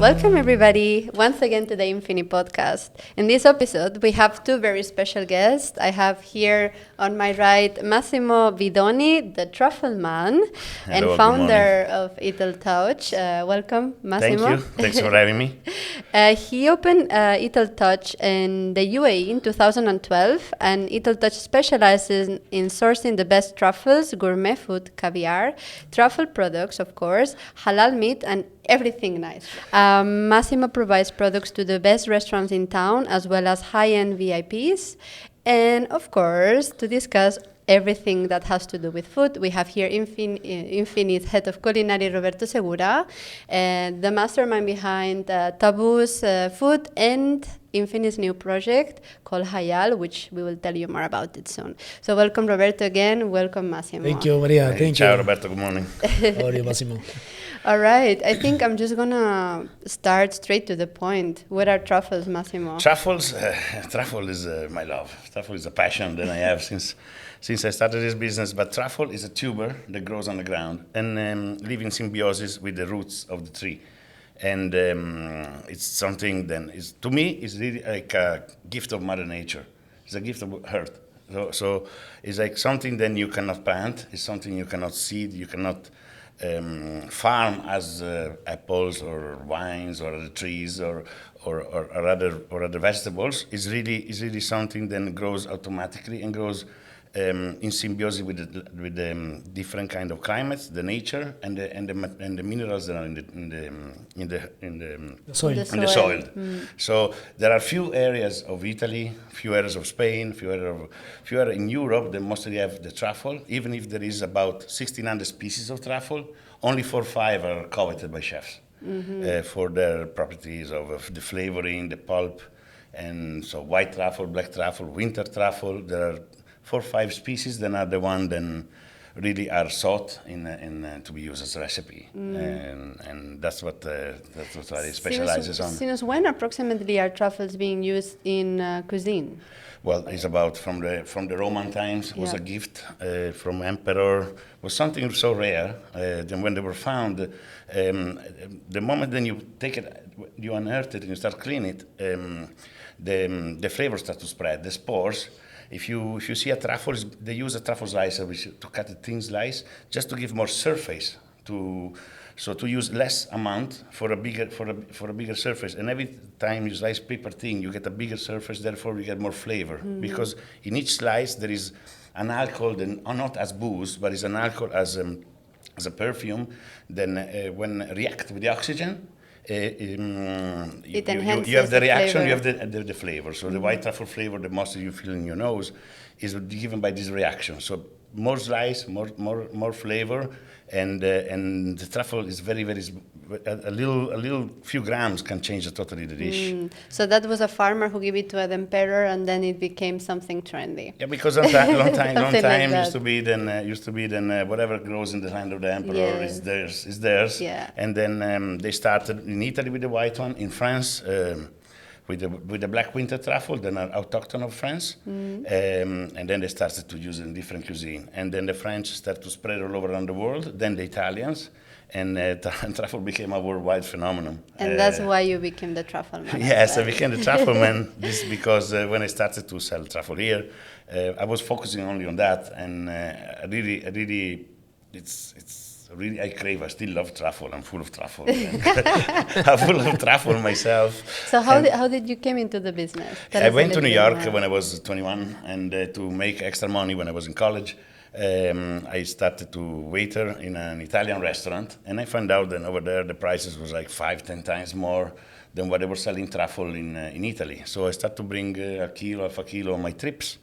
Welcome everybody once again to the INFINI Podcast. In this episode, we have two very special guests. I have here on my right Massimo Vidoni, the Truffleman and founder of Italtouch. Welcome, Massimo. Thank you. Thanks for having me. He opened Italtouch in the UAE in 2012, and Italtouch specializes in sourcing the best truffles, gourmet food, caviar, truffle products, of course, halal meat, and everything nice. Massimo provides products to the best restaurants in town, as well as high-end VIPs. And of course, to discuss everything that has to do with food, we have here Infini's head of culinary, Roberto Segura, and the mastermind behind Taboo's food and Infini's new project called Hayal, which we will tell you more about it soon. So welcome, Roberto, again. Welcome, Massimo. Thank you, Maria. Thank you. Ciao, Roberto. Good morning. How are you, Massimo? All right. I think I'm just going to start straight to the point. What are truffles, Massimo? Truffles, truffle is my love. Truffle is a passion that I have since I started this business. But truffle is a tuber that grows on the ground and lives in symbiosis with the roots of the tree. And it's something then, to me, it's really like a gift of Mother Nature. It's a gift of Earth. So it's like something then you cannot plant. It's something you cannot seed. You cannot farm as apples or wines or other trees or other vegetables. Is really something that grows automatically and grows in symbiosis with the different kind of climates, the nature, and the minerals that are in the soil. So there are few areas of Italy, few areas of Spain, few areas in Europe that mostly have the truffle. Even if there is about 1,600 species of truffle, only 4 or 5 are coveted by chefs for their properties of the flavoring, the pulp, and so white truffle, black truffle, winter truffle. There are 4 or 5 species that are the one that really are sought in to be used as a recipe, and that's what I specializes on. Since when approximately are truffles being used in cuisine? Well, it's about from the Roman times. Was a gift from emperor. Was something so rare. Then when they were found, the moment then you take it, you unearth it and you start cleaning it, the flavor starts to spread. The spores. If you see a truffle, they use a truffle slicer to cut a thin slice just to give more surface to use less amount for a bigger surface. And every time you slice paper thin, you get a bigger surface. Therefore, you get more flavor because in each slice there is an alcohol, not as booze, but is an alcohol as a perfume. Then when react with the oxygen. You have the reaction, you have the flavor. So the white truffle flavor that most of you feel in your nose is given by this reaction. So more slice, more flavor, and the truffle is very a little few grams can change totally the dish. So that was a farmer who gave it to an emperor, and then it became something trendy. Yeah, because long time like used to be then whatever grows in the land of the emperor is theirs. Yeah. And then they started in Italy with the white one, in France with the black winter truffle, then are autochthon of France, and then they started to use it in different cuisine. And then the French started to spread all over around the world, then the Italians, and truffle became a worldwide phenomenon. And that's why you became the Truffleman. Yes, I became the Truffleman. This is because when I started to sell truffle here, I was focusing only on that, and I crave. I still love truffle. I'm full of truffle. I'm full of truffle myself. So how did you came into the business? I went to New York when I was 21, and to make extra money when I was in college, I started to waiter in an Italian restaurant, and I found out that over there the prices was like 5-10 times more than what they were selling truffle in Italy. So I started to bring half a kilo on my trips.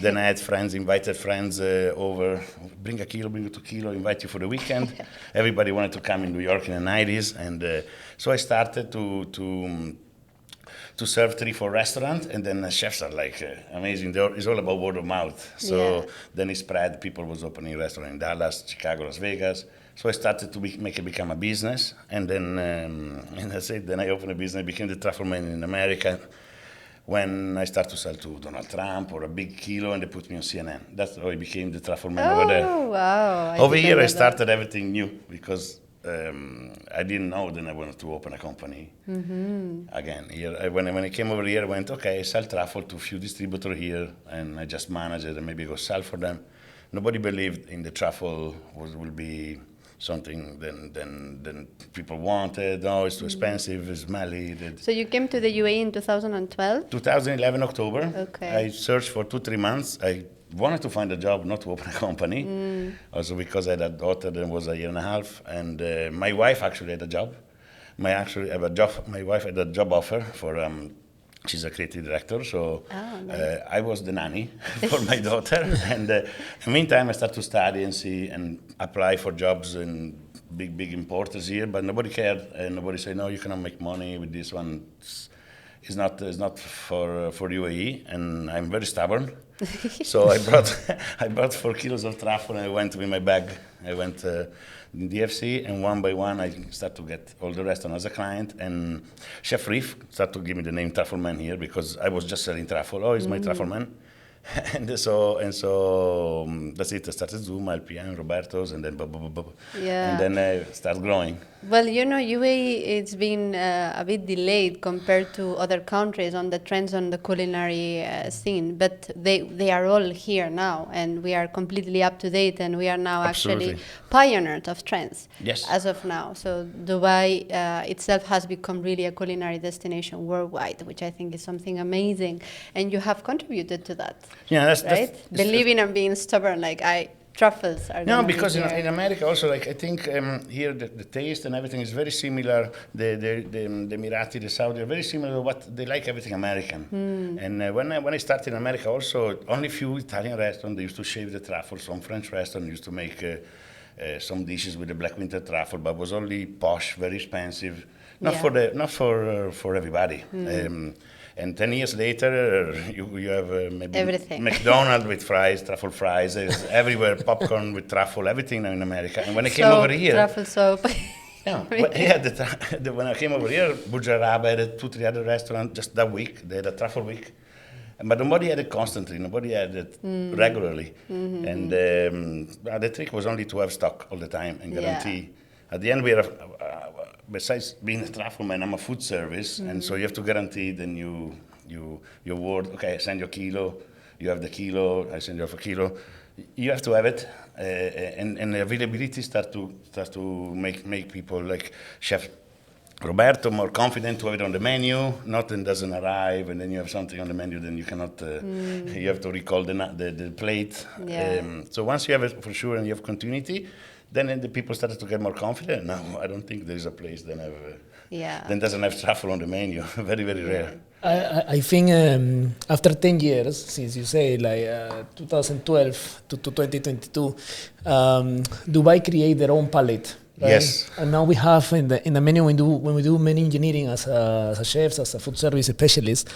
Then I had invited friends over, bring a kilo, bring 2 kilos, invite you for the weekend. Everybody wanted to come in New York in the 90s, and so I started to serve 3-4 restaurants, and then chefs are like amazing. It's all about word of mouth. So then it spread. People was opening restaurants in Dallas, Chicago, Las Vegas. So I started to make it become a business, and then and that's it. Then I opened a business, became the Truffleman in America. When I started to sell to Donald Trump or a big kilo, and they put me on CNN. That's how I became the Truffleman over there. Oh, wow. Over here, I started everything new because I didn't know then I wanted to open a company. Again, here, when I came over here, I went, okay, I sell truffle to a few distributors here, and I just manage it and maybe go sell for them. Nobody believed in the truffle will be something then people wanted. No, it's too expensive, it's smelly. So you came to the UAE in 2012? 2011 October. Okay. I searched for 2-3 months. I wanted to find a job, not to open a company. Also because I had a daughter that was a year and a half, and my wife actually had a job. My wife had a job offer for. She's a creative director, so nice. I was the nanny for my daughter. And in the meantime, I started to study and see and apply for jobs in big importers here, but nobody cared, and nobody said, no, you cannot make money with this one. It's not for UAE, and I'm very stubborn. So I brought 4 kilos of truffle, and I went with my bag. I went in DFC, and one by one I started to get all the restaurants as a client. And Chef Reef started to give me the name Truffleman here because I was just selling truffle. Oh, he's my Truffleman. And so that's it. I started Zoom, LPN, Roberto's, and then Yeah. and then I started growing. Well, UAE, it's been a bit delayed compared to other countries on the trends on the culinary scene, but they are all here now, and we are completely up to date, and we are now Absolutely. actually pioneers of trends. Yes. As of now. So Dubai itself has become really a culinary destination worldwide, which I think is something amazing, and you have contributed to that. Yeah, that's right. Believing and being stubborn, truffles are. No, because in America also, I think here the taste and everything is very similar. The Emirati, the Saudi are very similar to what they like everything American. And when I started in America, also only few Italian restaurants they used to shave the truffle. Some French restaurants used to make some dishes with the black winter truffle, but was only posh, very expensive. Not for everybody. And 10 years later, you have maybe everything. McDonald's with fries, truffle fries, there's everywhere, popcorn with truffle, everything now in America. And when I came over here... Truffle soap. When I came over here, Burj Al Arab had 2-3 other restaurants just that week. They had a truffle week. But nobody had it constantly, nobody had it regularly. And the trick was only to have stock all the time and guarantee. At the end, we are... besides being a Truffleman, I'm a food service, and so you have to guarantee then your word. Okay, I send you a kilo, you have the kilo. I send you a kilo. You have to have it, and the availability start to make people like Chef Roberto more confident to have it on the menu. Nothing doesn't arrive, and then you have something on the menu, then you cannot. You have to recall the plate. Yeah. So once you have it for sure and you have continuity. Then the people started to get more confident. No, I don't think there is a place that doesn't have truffle on the menu. Very, very rare. I think after 10 years, since you say 2012 to 2022, Dubai create their own palette. Right? Yes. And now we have in the menu when we do menu engineering as a chefs, as a food service specialist,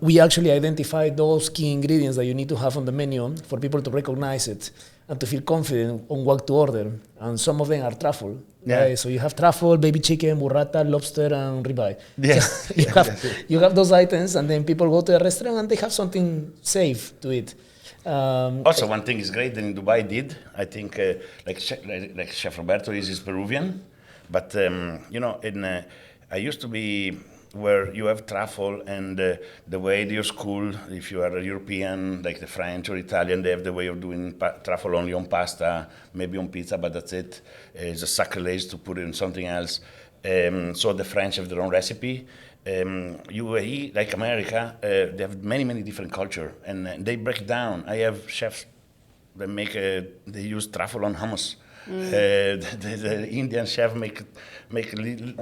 we actually identify those key ingredients that you need to have on the menu for people to recognize it and to feel confident on what to order. And some of them are truffle. Yeah. Right? So you have truffle, baby chicken, burrata, lobster, and ribeye. Yes. So you have those items, and then people go to a restaurant and they have something safe to eat. Also, one thing is great that in Dubai did, I think, like Chef Roberto is Peruvian, but I used to be where you have truffle and the way your school, if you are a European, like the French or Italian, they have the way of doing truffle only on pasta, maybe on pizza, but that's it. It's a sacrilege to put it in something else. So the French have their own recipe. UAE, like America, they have many different culture, and they break down. I have chefs that they use truffle on hummus. The Indian chef make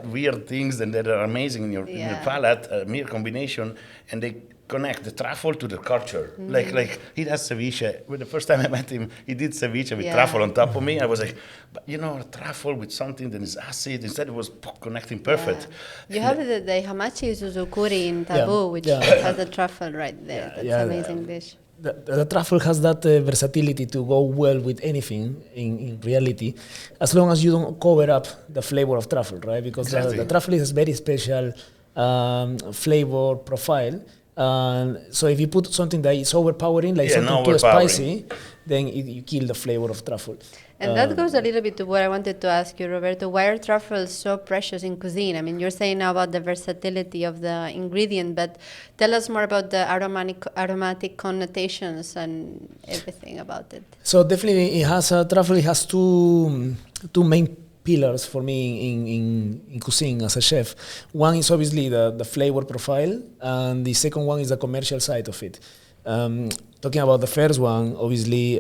weird things and that are amazing in your palate, a mere combination, and they connect the truffle to the culture. Like he does ceviche. Well, the first time I met him, he did ceviche with truffle on top of me. I was like, but truffle with something that is acid. Instead, it was connecting perfect. You have the hamachi zuzukuri in Taboo, which has the truffle right there. That's an amazing dish. The truffle has that versatility to go well with anything in reality, as long as you don't cover up the flavor of truffle, right? Because the truffle is a very special flavor profile. So if you put something that is overpowering, like something too spicy, then you kill the flavor of truffle. And that goes a little bit to what I wanted to ask you, Roberto. Why are truffles so precious in cuisine? I mean, you're saying now about the versatility of the ingredient, but tell us more about the aromatic connotations and everything about it. So definitely, truffle has two main pillars for me in cuisine as a chef. One is obviously the flavor profile, and the second one is the commercial side of it. Talking about the first one, obviously,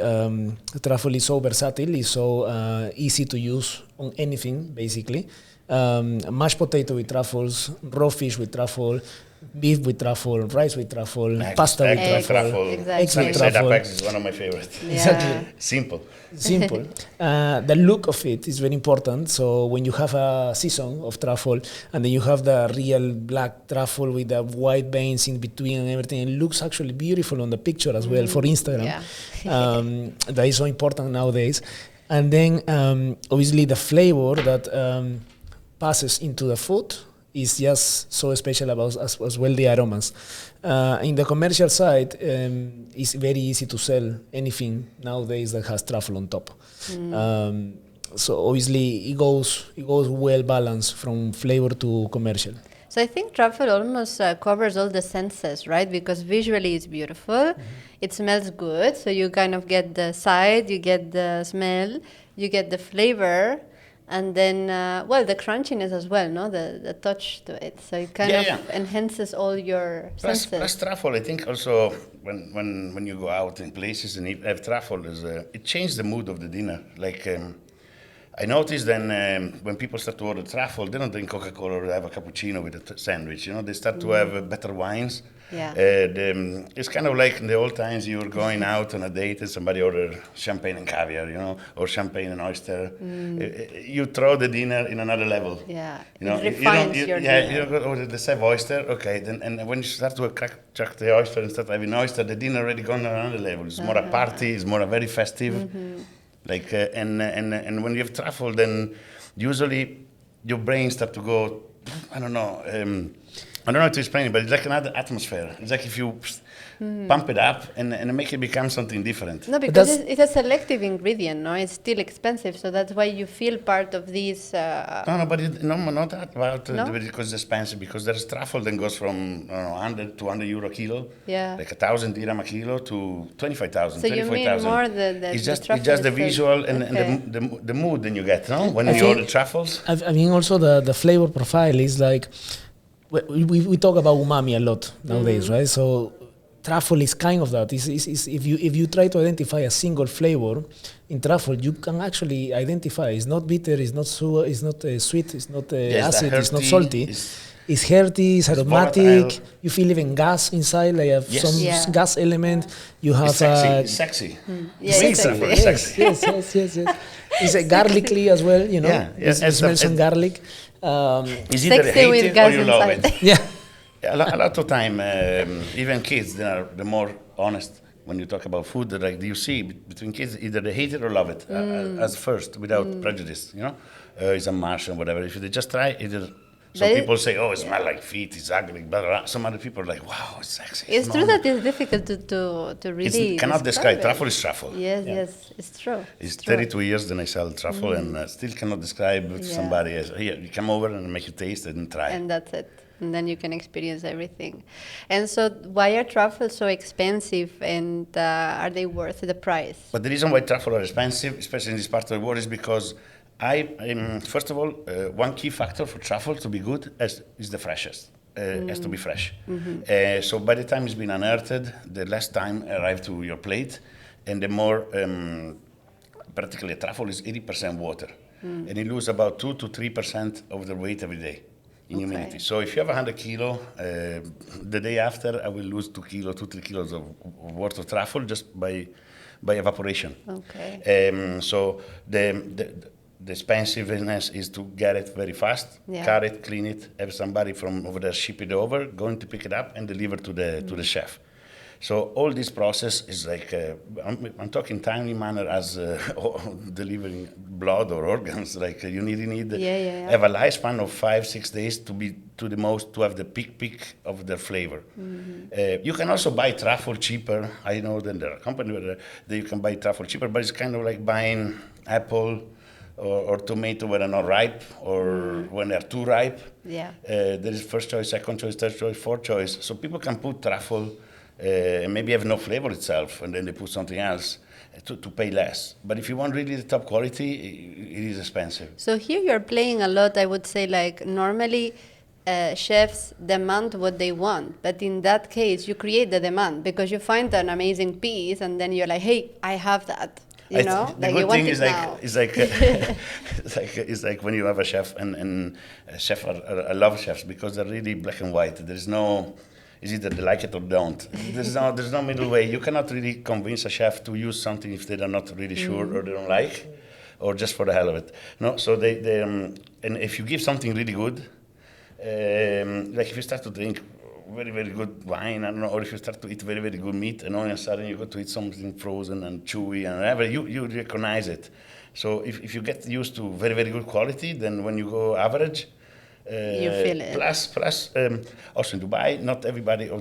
truffle is so versatile, is so easy to use on anything, basically. Mashed potato with truffles, raw fish with truffle, beef with truffle, rice with truffle, pasta with truffle, eggs with truffle. Eggs is one of my favorites. Yeah. Exactly. Simple. The look of it is very important. So when you have a season of truffle and then you have the real black truffle with the white veins in between and everything, it looks actually beautiful on the picture as well for Instagram. Yeah. That is so important nowadays. And then obviously the flavor that passes into the food is just so special about as well the aromas. In the commercial side, it's very easy to sell anything nowadays that has truffle on top. So obviously it goes well balanced from flavor to commercial. So I think truffle almost covers all the senses, right? Because visually it's beautiful, it smells good, so you kind of get the sight, you get the smell, you get the flavor, and then, the crunchiness as well, no? The touch to it. So it kind of enhances all your senses. Plus truffle, I think also when you go out in places and have truffle, it changes the mood of the dinner. Like I noticed then when people start to order truffle, they don't drink Coca-Cola or have a cappuccino with a sandwich. They start to have better wines. Yeah. It's kind of like in the old times you were going out on a date and somebody ordered champagne and caviar, or champagne and oyster. You throw the dinner in another level. Yeah. It refines your dinner. You go, let's have oyster, okay. Then and when you start to crack the oyster and start having oyster, the dinner already gone on another level. It's more a party. It's more a very festive. Like and when you have truffle, then usually your brain start to go. I don't know how to explain it, but it's like another atmosphere. It's like if you pump it up and make it become something different. No, because it's a selective ingredient, no? It's still expensive, so that's why you feel part of these... No, but not that about because it's expensive, because there's truffle that goes from 100 to 100 euro a kilo, like 1,000 dirham a kilo to 25,000, so 25,000. You mean more the it's just the visual and the mood that you get, no? When you order truffles. I mean, also the flavor profile is like... We talk about umami a lot nowadays, right? So truffle is kind of that. If you try to identify a single flavor in truffle, you can actually identify. It's not bitter. It's not sour. It's not sweet. It's not acid. It's not salty. It's hearty. It's aromatic. You feel even gas inside, like some gas element. You have it's sexy. Yes. Yes. It's garlicky as well. It smells some garlic. Is either hate it or you love it. Yeah. A lot of time, even kids, they're more honest when you talk about food. Like you see between kids, either they hate it or love it as first, without prejudice. It's a mash and whatever. If they just try, either some people say, "Oh, it smells like feet. It's ugly." Blah, blah, blah. Some other people are like, "Wow, it's sexy." It's true that it's difficult to really. Cannot describe. Truffle is truffle. Yes, it's true. It's 32 years that I sell truffle and still cannot describe to somebody as, here, you come over and make you taste it and try. And that's it. And then you can experience everything. And so why are truffles so expensive, and are they worth the price? But the reason why truffle are expensive, especially in this part of the world, is because first of all, one key factor for truffle to be good is the freshest. Has to be fresh. So by the time it's been unearthed, the less time arrives to your plate, and the more, practically a truffle is 80% water. And it loses about 2 to 3% of the weight every day in humidity. So if you have 100 kilo, the day after I will lose 3 kilos of worth of truffle just by evaporation. Okay. So the expensiveness is to get it very fast, cut it, clean it, have somebody from over there ship it over, going to pick it up and deliver to the chef. So all this process is like, I'm talking timely manner as delivering blood or organs. Like you need Yeah. have a lifespan of 5-6 days to have the peak of their flavor. You can also buy truffle cheaper. I know that there are companies that you can buy truffle cheaper, but it's kind of like buying apple or tomato when they're not ripe or when they're too ripe. Yeah. There is first choice, second choice, third choice, fourth choice. So people can put truffle and maybe have no flavor itself, and then they put something else to pay less. But if you want really the top quality, it is expensive. So here you're playing a lot, I would say, like normally chefs demand what they want. But in that case, you create the demand because you find an amazing piece and then you're like, hey, I have that. You know, the like good you want thing it is now. it's like when you have a chef and a chef I love chefs because they're really black and white. There's no, it's either they like it or don't. There's no middle way. You cannot really convince a chef to use something if they're not really sure or they don't like, or just for the hell of it. No, so they and if you give something really good, like if you start to drink very, very good wine, I don't know, or if you start to eat very, very good meat, and all of a sudden you go to eat something frozen and chewy and whatever, you recognize it. So if you get used to very, very good quality, then when you go average, You feel it. Plus, also in Dubai, not all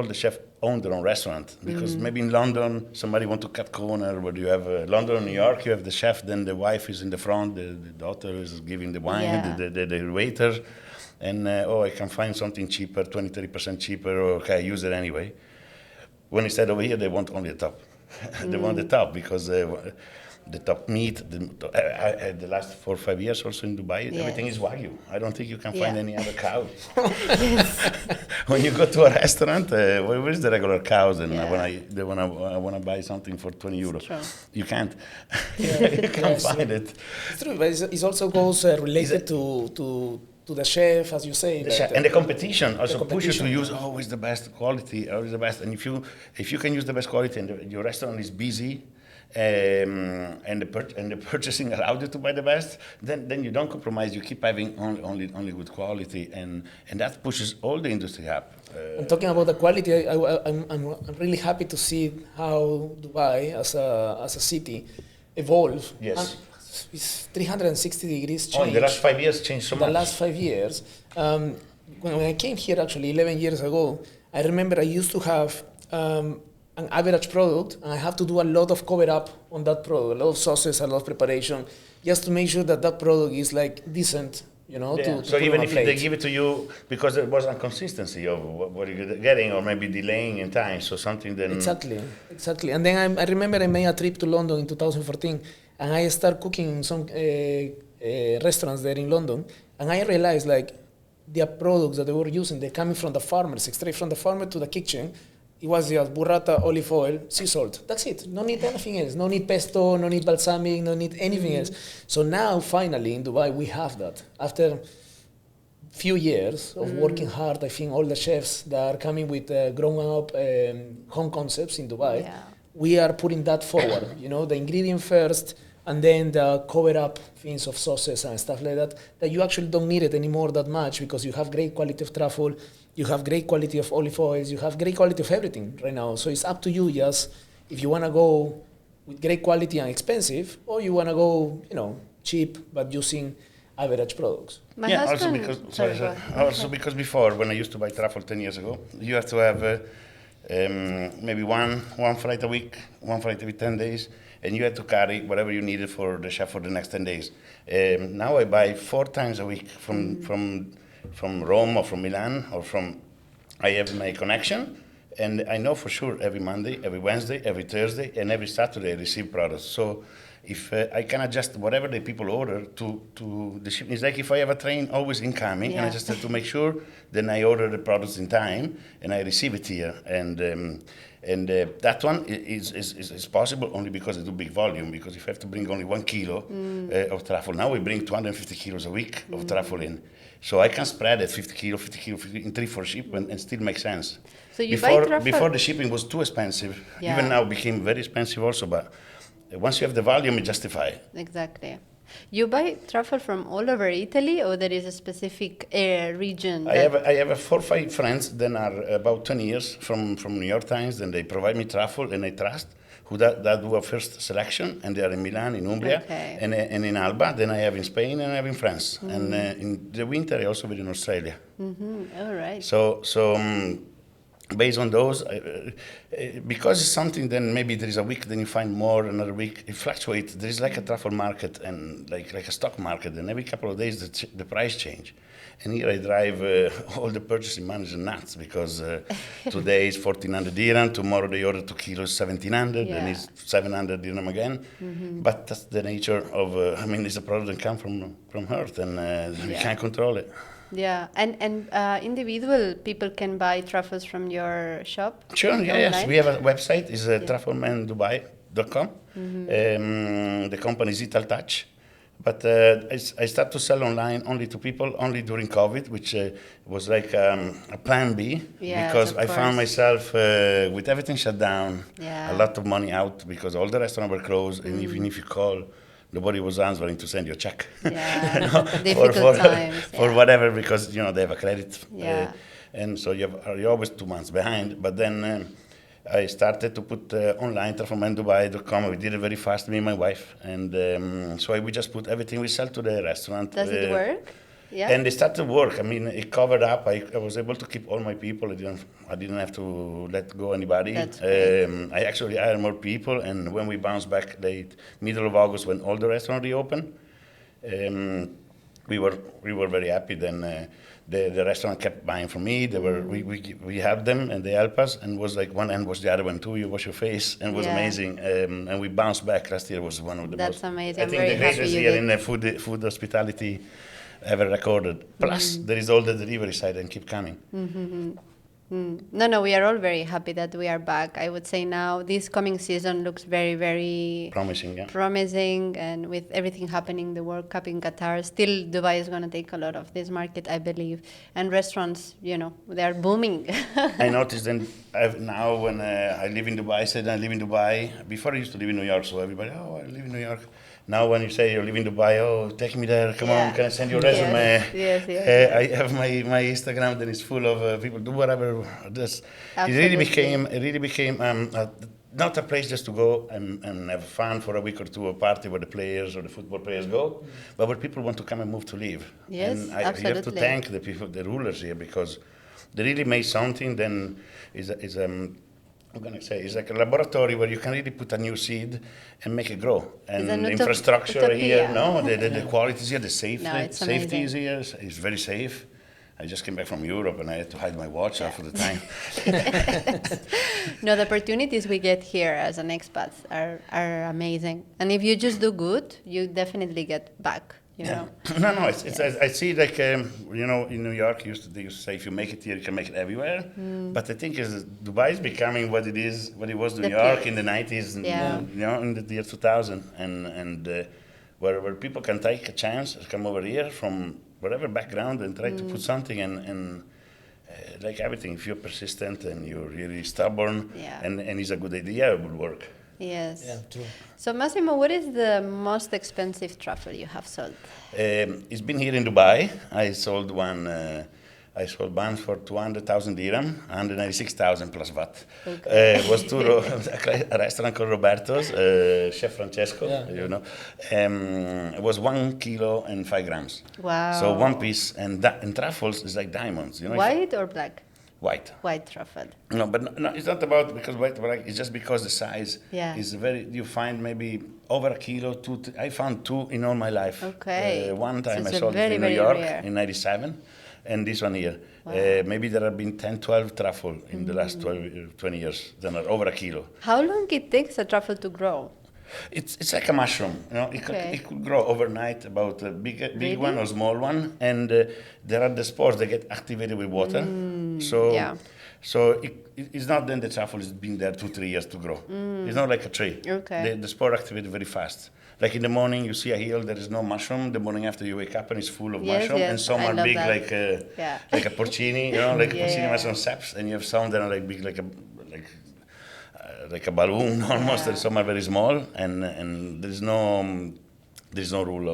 the chefs own their own restaurant, because maybe in London somebody want to cut corner. Where you have London or New York, you have the chef, then the wife is in the front, the daughter is giving the wine, Yeah. the waiter. And I can find something cheaper, 20-30% cheaper, or okay, I use it anyway. When instead over here, they want only the top. They want the top because the top meat, the last 4 or 5 years also in Dubai, everything is Wagyu. I don't think you can find any other cow. When you go to a restaurant, where is the regular cows? And when I want to buy something for 20 euros, True. you can't. You can't find it. It's true, but it also goes related to the chef, as you say. And the competition also pushes you to use, yeah. always the best quality, always the best. And if you can use the best quality and your restaurant is busy, and the purchasing allowed you to buy the best, then you don't compromise. You keep having only good quality, and that pushes all the industry up. And talking about the quality, I'm really happy to see how Dubai as a city evolve. Yes. And it's 360 degrees change. In the last 5 years, changed so much. The last 5 years. When I came here, actually 11 years ago, I remember I used to have an average product, and I have to do a lot of cover up on that product, a lot of sauces, a lot of preparation, just to make sure that product is like decent, you know. Yeah. To so put even on a if plate. they give it to you because there was inconsistency of what you're getting, or maybe delaying in time, so something then. Exactly. And then I remember I made a trip to London in 2014, and I started cooking in some restaurants there in London, and I realized like the products that they were using, they're coming from the farmers, straight from the farmer to the kitchen. It was just burrata, olive oil, sea salt. That's it. No need anything else. No need pesto, no need balsamic, no need anything else. So now, finally, in Dubai, we have that. After few years of working hard, I think all the chefs that are coming with grown-up home concepts in Dubai, we are putting that forward. You know, the ingredient first, and then the cover-up things of sauces and stuff like that you actually don't need it anymore that much because you have great quality of truffle, you have great quality of olive oils, you have great quality of everything right now. So it's up to you just if you want to go with great quality and expensive, or you want to go, you know, cheap but using average products. My husband, also because before, when I used to buy truffle 10 years ago, you have to have maybe one flight a week, one flight every 10 days, and you had to carry whatever you needed for the chef for the next 10 days. Now I buy 4 times a week from Rome or from Milan or I have my connection, and I know for sure every Monday, every Wednesday, every Thursday, and every Saturday I receive products. So if I can adjust whatever the people order to the shipping, it's like if I have a train always incoming, and I just have to make sure, then I order the products in time and I receive it here. And that one is possible only because I do big volume, because if I have to bring only 1 kilo of truffle, now we bring 250 kilos a week of truffle in. So I can spread it 50 kilo in 3-4 shipments and still make sense. So you buy truffle? Before the shipping was too expensive, Yeah. even now became very expensive also, but once you have the volume, it justifies. Exactly. You buy truffle from all over Italy, or there is a specific region? I have 4 or 5 friends that are about 20 years from New York Times, and they provide me truffle, and I trust who that do a first selection, and they are in Milan, in Umbria, Okay. and in Alba. Then I have in Spain and I have in France, and in the winter I also been in Australia. All right. So based on those, because it's something, then maybe there is a week, then you find more, another week, it fluctuates. There is like a truffle market and like a stock market, and every couple of days the price change. And here I drive all the purchasing managers nuts, because today is 1,400 dirham, tomorrow they order 2 kilos 1,700, Yeah. then it's 700 dirham again. But that's the nature of, it's a product that comes from Earth, and we can't control it. Yeah, and individual people can buy truffles from your shop? Sure, yes. online? We have a website, it's trufflemandubai.com. The company is Italtouch. But I started to sell online only to people, only during COVID, which was like a plan B. Yes, because of I found course. myself with everything shut down, Yeah. a lot of money out, because all the restaurants were closed, and even if you call, nobody was answering to send you a check. Yeah, You know, difficult times, for yeah. whatever, because they have a credit. Yeah. And so you're always 2 months behind. But then I started to put online trufflemandubai.com. We did it very fast, me and my wife. And so we just put everything we sell to the restaurant. Does it work? Yeah. And it started to work. It covered up. I was able to keep all my people. I didn't have to let go anybody. That's great. I actually hired more people. And when we bounced back late, middle of August, when all the restaurants reopened, we were very happy. Then the restaurant kept buying from me. We helped them, and they helped us. And it was like one hand was the other one too. You wash your face, and it was Yeah. amazing. And we bounced back. Last year was one of the That's most. amazing. I I'm think very the happy greatest you year did. in the food hospitality ever recorded. Plus, there is all the delivery side and keep coming. No, we are all very happy that we are back. I would say now this coming season looks very, very Promising, yeah. promising, and with everything happening, the World Cup in Qatar, still Dubai is going to take a lot of this market, I believe. And restaurants, they are booming. I noticed then now when I live in Dubai, I said I live in Dubai. Before I used to live in New York, so everybody, I live in New York. Now when you say you live in Dubai, take me there, come on, can I send you a resume? Yes. I have my Instagram that is full of people, do whatever. It really became not a place just to go and have fun for a week or two, a party where the players or the football players go, but where people want to come and move to live. Yes, and you have to absolutely. thank the people, the rulers here, because they really made something. Then I'm going to say, it's like a laboratory where you can really put a new seed and make it grow. And an infrastructure utopia. here, the quality is here, the safety, No, it's safety amazing. is here, it's very safe. I just came back from Europe and I had to hide my watch half of the time. No, the opportunities we get here as an expat are amazing. And if you just do good, you definitely get back. No, I see like, in New York, they used to say if you make it here, you can make it everywhere. But I think Dubai is becoming what it was New York place. in the 90s, Yeah. in the year 2000. And where people can take a chance, come over here from whatever background and try to put something and like everything, if you're persistent and you're really stubborn and it's a good idea, it will work. Yes. Yeah, true. So Massimo, what is the most expensive truffle you have sold? It's been here in Dubai. I sold one for 200,000 dirham, 196,000 plus VAT. Okay. It was to a restaurant called Roberto's, Chef Francesco, It was 1 kilo and 5 grams. Wow. So one piece, and truffles is like diamonds. White or black? White. White truffle. No, but no, it's not about because white, black. It's just because the size is very. You find maybe over a kilo, I found 2 in all my life. Okay. One time So I it's sold it very, in New very York rare. in '97, and this one here. Wow. Maybe there have been 10, 12 truffle in the last 20 years that are over a kilo. How long it takes a truffle to grow? It's like a mushroom, It could grow overnight, about a big Really? one or small one, and there are the spores that get activated with water. So it's not then the truffle has been there 2-3 years to grow. It's not like a tree. Okay. The spore activated very fast. Like in the morning, you see a hill, there is no mushroom. The morning after you wake up and it's full of mushroom, and some I are love big that. like a porcini, like a porcini Yeah. mushroom saps, and you have some that are like big like a balloon almost, and some are very small, and there is there's no rule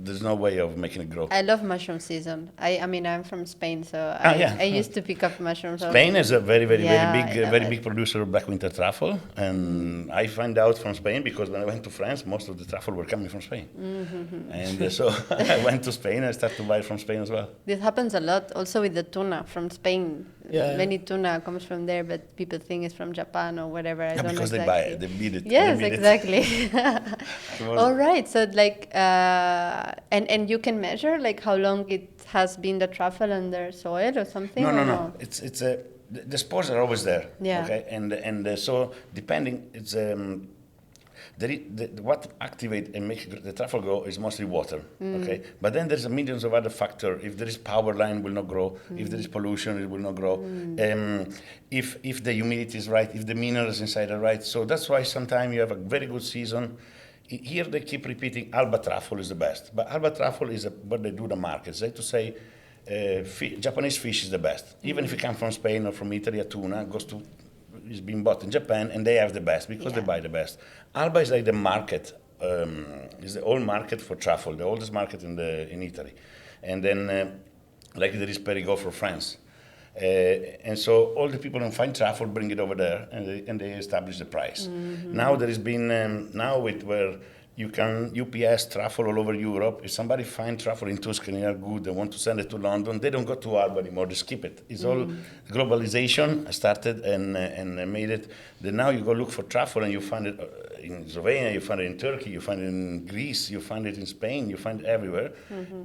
there's no way of making it grow. I love mushroom season. I mean, I'm from Spain, so I used to pick up mushrooms. Spain is a very Yeah, big producer of black winter truffle, and I find out from Spain because when I went to France, most of the truffle were coming from Spain, and so I went to Spain and I started to buy it from Spain as well. This happens a lot also with the tuna from Spain. Yeah. Many tuna comes from there, but people think it's from Japan or whatever. I don't know because exactly. they buy it, they beat it. Yes, they beat exactly. All right, so like, and you can measure like how long it has been the truffle under soil or something. No. It's the spores are always there. Yeah. Okay, and so depending, it's what activate and make the truffle grow is mostly water. Okay, but then there's millions of other factors. If there is power line, it will not grow. If there is pollution, it will not grow. If the humidity is right, if the minerals inside are right. So that's why sometimes you have a very good season. Here they keep repeating Alba truffle is the best, but Alba truffle is what they do the markets. They to say Japanese fish is the best. Even if it comes from Spain or from Italy, a tuna is being bought in Japan, and they have the best because they buy the best. Alba is like the market, is the old market for truffle, the oldest market in Italy, and then like there is Perigord for France. And so all the people who find truffle bring it over there, and they establish the price. Now there has been where you can UPS truffle all over Europe. If somebody finds truffle in Tuscany are good, they want to send it to London, they don't go to Alba anymore, they skip it. It's all globalization started and made it. Then now you go look for truffle and you find it in Slovenia, you find it in Turkey, you find it in Greece, you find it in Spain, you find it everywhere,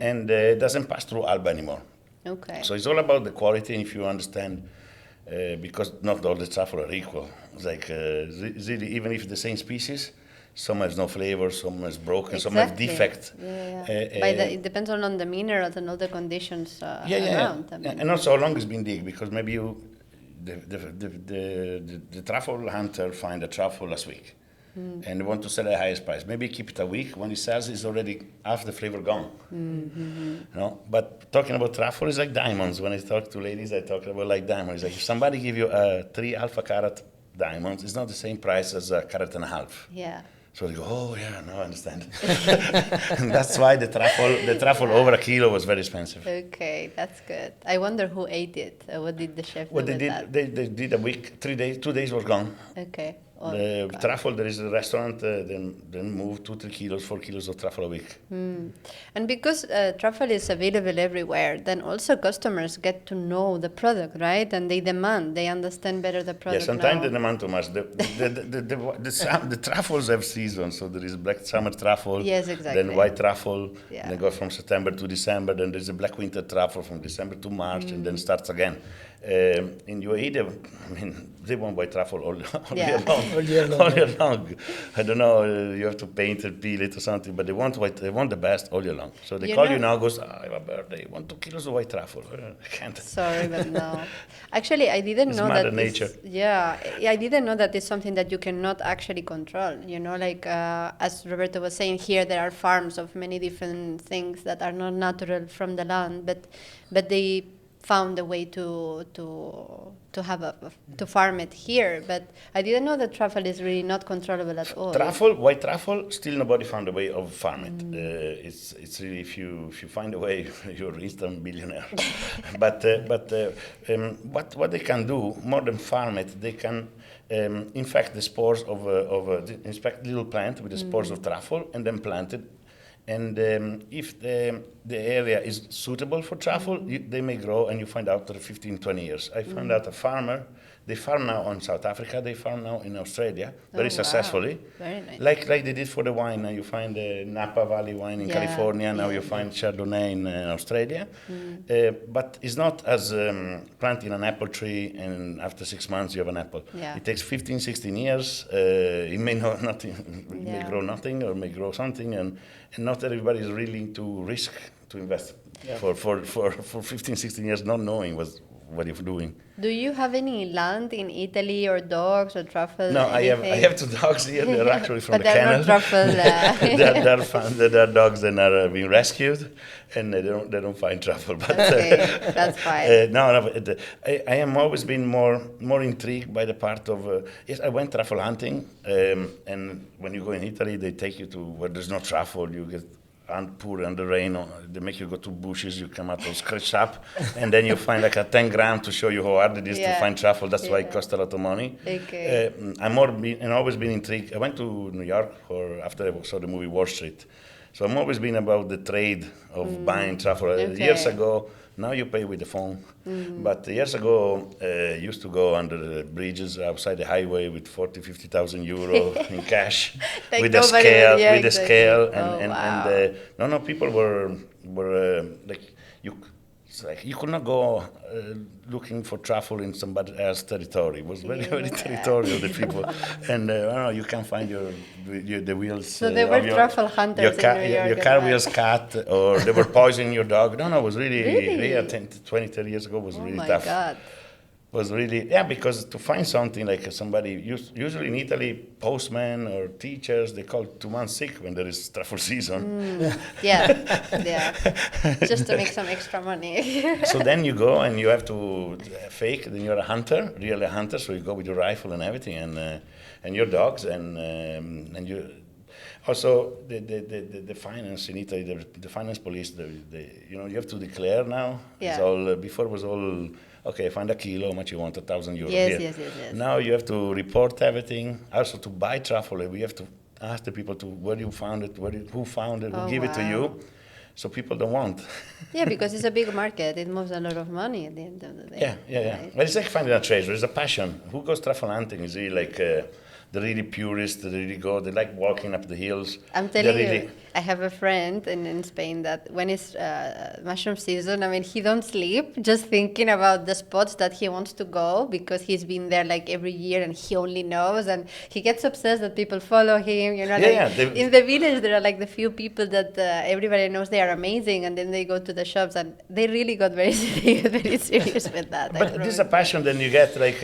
and it doesn't pass through Alba anymore. Okay. So it's all about the quality, and if you understand, because not all the truffle are equal. It's like really, even if the same species, some has no flavor, some is broken, some have defect. It depends on the minerals and all the conditions around. I mean. And also how long it's been dig, because maybe the truffle hunter find a truffle last week. And they want to sell at the highest price. Maybe keep it a week. When he sells, it's already half the flavor gone. You know? But talking about truffle is like diamonds. When I talk to ladies, I talk about like diamonds. Like if somebody give you 3 alpha carat diamonds, it's not the same price as a carat and a half. Yeah. So they go, oh yeah, now I understand. And that's why the truffle over a kilo was very expensive. Okay, that's good. I wonder who ate it. What did the chef do with that? They did a week, 3 days, 2 days was gone. Okay. The truffle, there is a restaurant, then move 2-3 kilos, 4 kilos of truffle a week. And because truffle is available everywhere, then also customers get to know the product, right? And they understand better the product. Yeah, sometimes they demand too much. The truffles have seasons, so there is black summer truffle, yes, exactly. then white truffle, then go from September to December, then there's a black winter truffle from December to March, and then starts again. In UAE, they want white truffle all year long. All year long. I don't know, you have to paint it, peel it or something, but they want the best all year long. So they call you now, goes, I have a birthday, 1-2 kilos of white truffle. I can't. Sorry, but no. Actually, I didn't know that. Nature. I didn't know that it's something that you cannot actually control. You know, like as Roberto was saying, here there are farms of many different things that are not natural from the land, but they found a way to farm it here. But I didn't know that truffle is really not controllable at all. White truffle, still nobody found a way of farm it. It's really, if you find a way, you're instant billionaire. But what they can do more than farm it, they can infect the spores inspect little plant with the spores of truffle and then plant it. And if the area is suitable for truffle, they may grow, and you find out after 15, 20 years. I found out a farmer, they farm now in South Africa, they farm now in Australia, very successfully. Very nice. Like they did for the wine. Now you find the Napa Valley wine in California, now you find Chardonnay in Australia. But it's not as planting an apple tree and after 6 months you have an apple. Yeah. It takes 15, 16 years. It may not nothing, it may grow nothing or may grow something, and not everybody is willing to risk to invest for 15, 16 years not knowing what you're doing. Do you have any land in Italy or dogs or truffles? No, I have 2 dogs here. They're actually from But the they're kennel. not truffle. They're dogs that are being rescued, and they don't find truffle. But Okay, that's fine. no. But, I am always been more intrigued by the part of. Yes, I went truffle hunting, and when you go in Italy, they take you to where there's no truffle. You get poor under rain, they make you go to bushes, you come out all scratched up, and then you find like a 10 gram to show you how hard it is to find truffle. That's why it costs a lot of money. Okay. I'm always been intrigued. I went to New York after I saw the movie Wall Street. So I'm always been about the trade of buying truffle. Okay. Years ago, now you pay with the phone. But years ago, used to go under the bridges outside the highway with 40, 50,000 euro in cash Like with the nobody scale, would- yeah, with the exactly. scale, Oh, wow. people were like it's like you could not go looking for truffle in somebody else's territory. It was very, very territorial, the people, and you can't find the wheels. So they were of truffle hunters in New York Your as car well. wheels cut, or they were poisoning your dog. No, it was really, Really? 20, 30 years ago was Oh really my tough. God. Was really, because to find something like somebody, usually in Italy, postmen or teachers, they call 2 months sick when there is truffle season. Yeah. Just to make some extra money. So then you go and you have to fake, then you're a hunter, really a hunter, so you go with your rifle and everything, and your dogs, and you. Also, the finance in Italy, the finance police, you have to declare now. Yeah. It's all, before it was all, okay, find a kilo, how much you want, 1,000 euros. Yes. Now you have to report everything. Also, to buy truffle, we have to ask the people where you found it, who found it, who give it to you. So people don't want. Yeah, because it's a big market. It moves a lot of money at the end of the day. Yeah. Right? But it's like finding a treasure. It's a passion. Who goes truffle hunting is really like the really purists. They really go. They like walking up the hills. I'm telling you, I have a friend in Spain that when it's mushroom season, I mean, he don't sleep just thinking about the spots that he wants to go because he's been there like every year and he only knows, and he gets obsessed that people follow him. In the village, there are like the few people that everybody knows they are amazing, and then they go to the shops and they really got very very serious with that. But this is a passion. Then you get like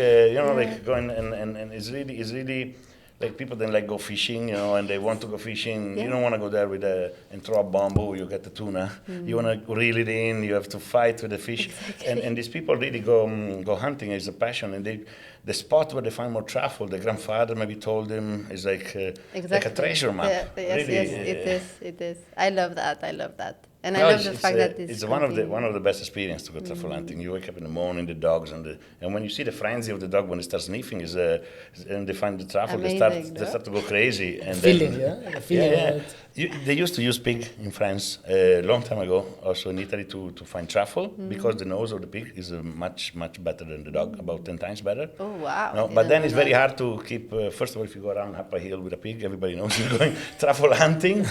like going and it's really. Like people then like go fishing, and they want to go fishing. Yeah. You don't want to go there with and throw a bamboo. You get the tuna. You want to reel it in. You have to fight with the fish. Exactly. And these people really go hunting. It's a passion. And the spot where they find more truffle, the grandfather maybe told them is like a treasure map. Yeah, yes, it is. I love that. And I No, love the fact that it's one of the best experience to go truffle hunting. You wake up in the morning, the dogs and when you see the frenzy of the dog when it starts sniffing and they find the truffle, they start to go crazy. And The feeling. They used to use pig in France a long time ago, also in Italy to find truffle because the nose of the pig is much better than the dog, about 10 times better. Oh wow! No, but then it's very hard to keep. First of all, if you go around up a hill with a pig, everybody knows you're going truffle hunting.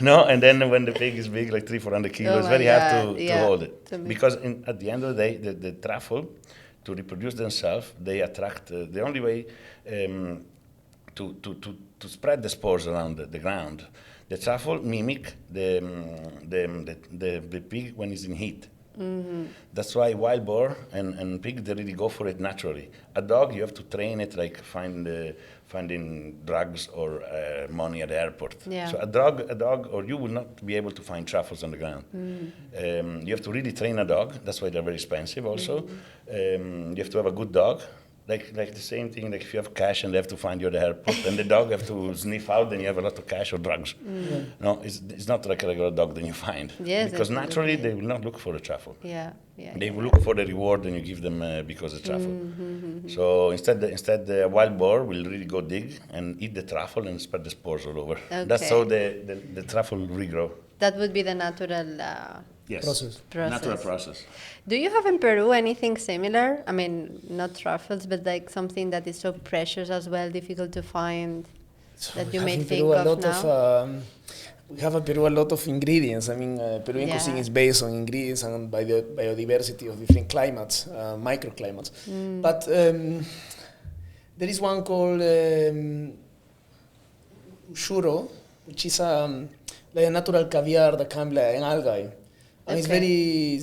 No, and then when the pig is big, like 300-400 kilos, it's very hard to hold it. Because at the end of the day, the truffle, to reproduce themselves, they attract. The only way to spread the spores around the ground, the truffle mimic the pig when it's in heat. Mm-hmm. That's why wild boar and pig, they really go for it naturally. A dog, you have to train it like finding drugs or money at the airport. Yeah. So a dog, or you will not be able to find truffles on the ground. You have to really train a dog. That's why they're very expensive also. You have to have a good dog. Like the same thing, like if you have cash and they have to find you at the airport, and the dog have to sniff out, then you have a lot of cash or drugs. No, it's not like a regular dog that you find. Yes, because absolutely. naturally they will not look for the truffle. They will look for the reward and you give them because of truffle. So instead the wild boar will really go dig and eat the truffle and spread the spores all over. Okay. That's how the truffle regrow. That would be the natural Process. Natural process. Do you have in Peru anything similar? I mean, not truffles, but like something that is so precious as well, difficult to find, that you may think of now? We have in Peru a lot of ingredients. I mean, Peruvian cuisine is based on ingredients and biodiversity of different climates, microclimates. But there is one called Shuro, which is like a natural caviar that comes like an algae. And it's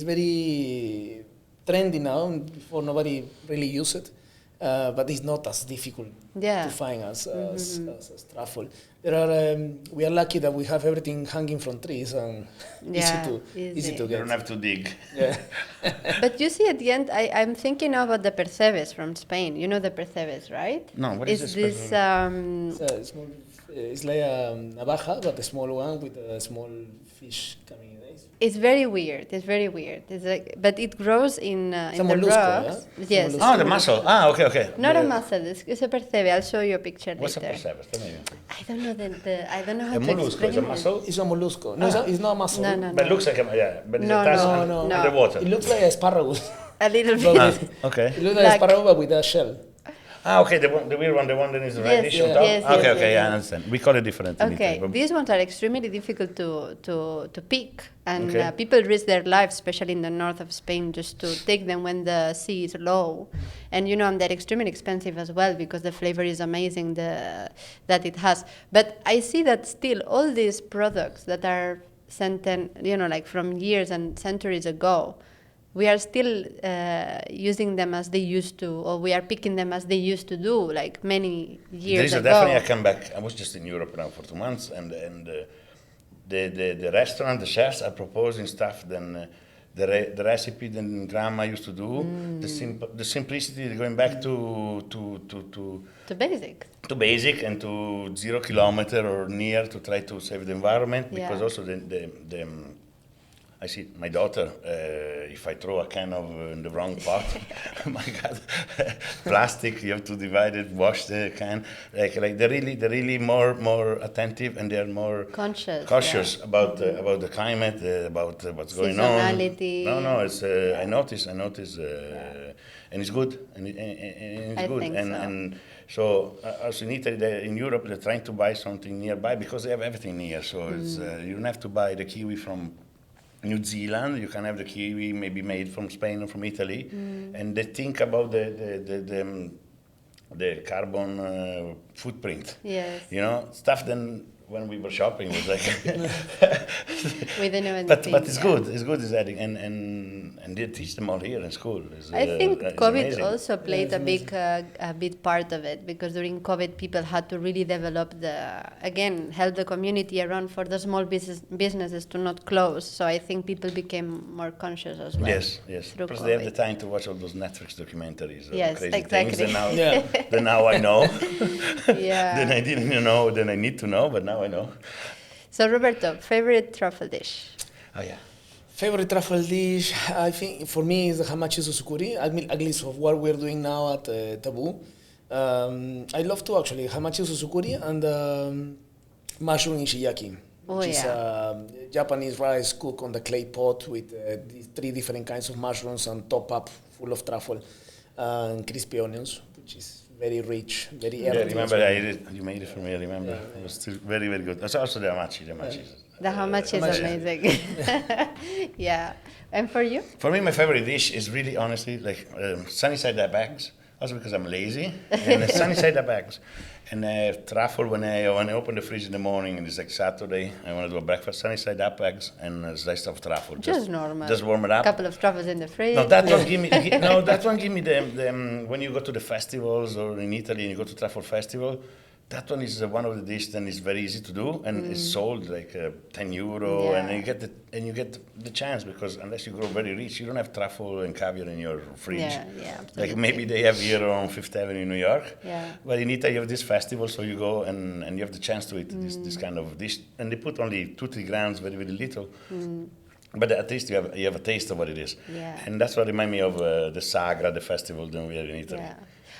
very trendy now. Before nobody really used it, but it's not as difficult to find as truffle. We are lucky that we have everything hanging from trees and easy to get. You don't have to dig. Yeah. But you see, at the end, I'm thinking about the percebes from Spain. You know the percebes, right? No, what is this? It's like a navaja, but a small one with a small fish coming in. It's very weird. It's very weird. It's like, but it grows in the mollusco, rocks. Yeah? Yes. Oh, the mussel. Okay. Not a mussel. It's a percebe. I'll show you a picture What's later. a percebe? Tell me. I don't know I don't know how A to mollusco explain is a it. mussel? It's a mollusco. No, it's not a mussel. No. But it looks like but it's attached underwater. It looks like asparagus. A little bit. Okay. It looks like asparagus but with a shell. Okay, the weird one, the one that is reddish on top? Yes, okay, yes. I understand. We call it different in Okay, Italy. these ones are extremely difficult to pick, and people risk their lives, especially in the north of Spain, just to take them when the sea is low. And they're extremely expensive as well because the flavor is amazing that it has. But I see that still all these products that are sent in, like from years and centuries ago, we are still using them as they used to, or we are picking them as they used to do, like many years ago. Definitely I come back. I was just in Europe now for 2 months, and the restaurant, the chefs are proposing stuff than the recipe than grandma used to do. The simplicity, going back to basic. To basic and to 0 kilometer or near to try to save the environment, because also I see my daughter, if I throw a can in the wrong pot, my God, plastic, you have to divide it, wash the can. Like they're really more attentive, and they're more cautious about the climate, about what's going on. Seasonality. No, it's I notice, and it's good, and it's good, and so also in Italy, in Europe, they're trying to buy something nearby because they have everything near. So it's you don't have to buy the kiwi from New Zealand. You can have the kiwi maybe made from Spain or from Italy, and they think about the carbon footprint. Yes. Stuff. Then when we were shopping, it was like we didn't even but think, it's good. It's good. It's adding and they teach them all here in school. I think COVID amazing. Also played a big part of it, because during COVID people had to really develop help the community around for the small businesses to not close. So I think people became more conscious as well. Yes. Plus they have the time to watch all those Netflix documentaries. Yes, crazy exactly. Things. Then now I know. Yeah. Then I didn't know. Then I need to know. But now I know. So Roberto, favorite truffle dish? Oh yeah. Favorite truffle dish, I think for me is the hamachi susukuri, at least of what we're doing now at Taboo. I love to actually, hamachi susukuri and mushroom ishiyaki, which is Japanese rice cooked on the clay pot with these 3 different kinds of mushrooms and top up full of truffle and crispy onions, which is very rich, very earthy. Yeah, remember I ate it. You made it for me. I remember. It was still very, very good. Also the hamachi. The hamachi is amazing. Yeah. And for you? For me, my favorite dish is really, honestly, like sunny side up eggs. Also because I'm lazy. And sunny side up eggs. And truffle when I open the fridge in the morning and it's like Saturday, I want to do a breakfast, sunny side up eggs and a slice of truffle. Just normal. Just warm it up. A couple of truffles in the fridge. No, that one give me. That one give me the when you go to the festivals or in Italy and you go to truffle festival. That one is one of the dishes that is very easy to do and it's sold like €10, and you get the chance, because unless you grow very rich, you don't have truffle and caviar in your fridge. Yeah, like maybe they have here on Fifth Avenue in New York. Yeah. But in Italy you have this festival, so you go and you have the chance to eat this kind of dish, and they put only 2-3 grams, very very little. But at least you have a taste of what it is. Yeah. And that's what reminds me of the Sagra, the festival that we have in Italy. Yeah.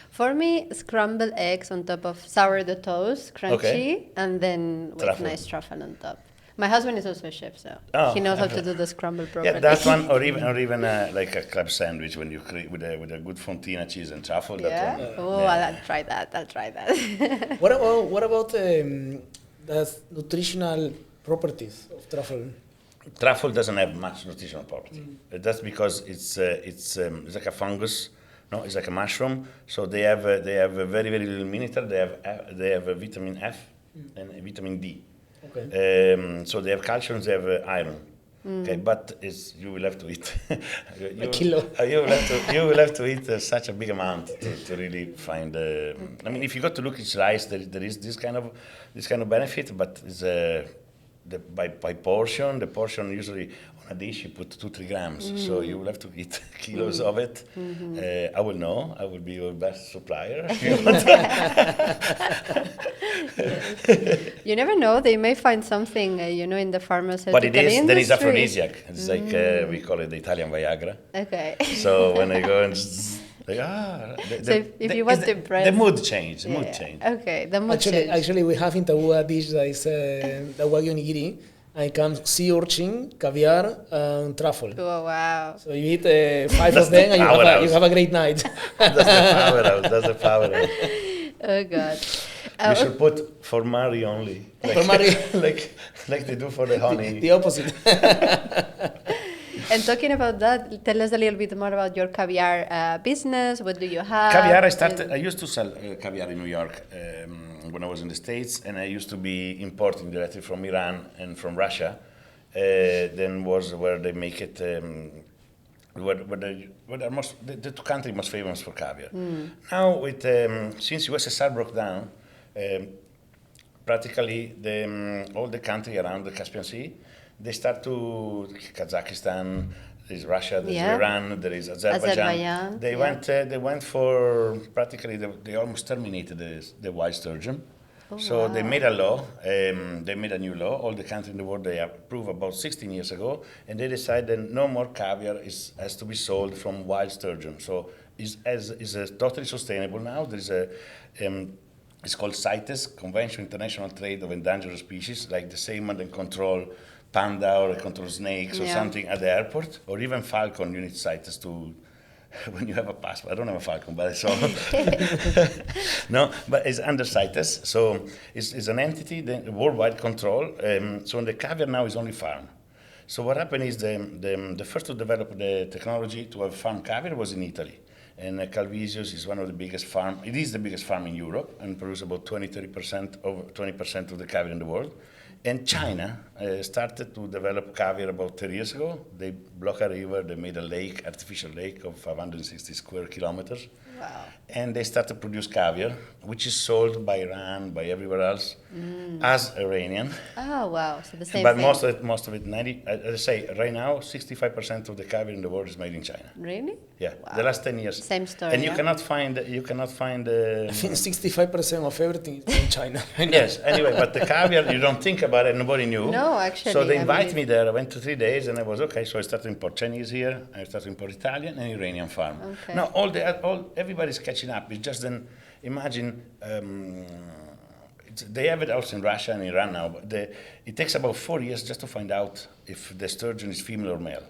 For me, scrambled eggs on top of sourdough toast, crunchy, and then with Truffle. nice truffle on top. My husband is also a chef, so he knows how to do the scramble properly. Yeah, that one, or even like a club sandwich when you create with a good fontina cheese and truffle. That one. Oh, I'll try that. What about the nutritional properties of truffle? Truffle doesn't have much nutritional property. That's because it's like a fungus. No, it's like a mushroom. So they have a very very little mineral. They have a vitamin F and a vitamin D. Okay. So they have calcium. They have iron. Okay, but you will have to eat A kilo. you will have to eat such a big amount to really find. I mean, if you got to look each rice, there is this kind of benefit, but it's by portion. The portion usually on a dish you put 2-3 grams, so you will have to eat kilos of it. I will know. I will be your best supplier. If you want. You never know. They may find something, in the pharmaceutical But it is industry. then it's aphrodisiac. It's like we call it the Italian Viagra. Okay. So when I go and like, So if you want to impress... the mood change. The mood change. Okay, the mood change. Actually, we have in Tabua a dish that is the wagyu nigiri. And it comes sea urchin, caviar, and truffle. Oh, wow. So you eat 5 of them and you have a great night. That's the powerhouse. Oh, God. You should put formari only. Like they do for the honey. The opposite. And talking about that, tell us a little bit more about your caviar business. What do you have? Caviar, I used to sell caviar in New York when I was in the States, and I used to be importing directly from Iran and from Russia. Then was where they make it, the two countries most famous for caviar. Now, since USSR broke down, practically all the country around the Caspian Sea, they start to Kazakhstan, there is Russia, there is Iran, there is Azerbaijan. They went for practically they almost terminated the wild sturgeon. Oh, so wow. they made a law. They made a new law. All the countries in the world they approved about 16 years ago, and they decided no more caviar has to be sold from wild sturgeon. So is totally sustainable now. There is it's called CITES, Convention International Trade of Endangered Species, like the same one that control panda or control snakes or something at the airport, or even falcon. You need CITES to when you have a passport. I don't have a falcon, but I saw. No, but it's under CITES, so it's an entity, the worldwide control. So the caviar now is only farm. So what happened is the first to develop the technology to have farm caviar was in Italy. And Calvisius is one of the biggest farm. It is the biggest farm in Europe and produces about 20% of the caviar in the world. And China started to develop caviar about 30 years ago. They blocked a river, they made a lake, artificial lake of 560 square kilometers. Wow. And they started to produce caviar, which is sold by Iran, by everywhere else, as Iranian. Oh, wow. So the same but thing. most of it, I say, right now, 65% of the caviar in the world is made in China. Really? Yeah, Wow. the last 10 years. Same story. And you yeah? cannot find. I think 65% of everything is in China. Yes. Anyway, but the caviar, you don't think about it. Nobody knew. No, actually. So they invited me there. I went to 3 days, and I was okay. So I started to import Chinese here. I started to import Italian and Iranian farm. Okay. Now everybody's catching up. It's just then imagine. They have it also in Russia and Iran now. But it takes about 4 years just to find out if the sturgeon is female or male.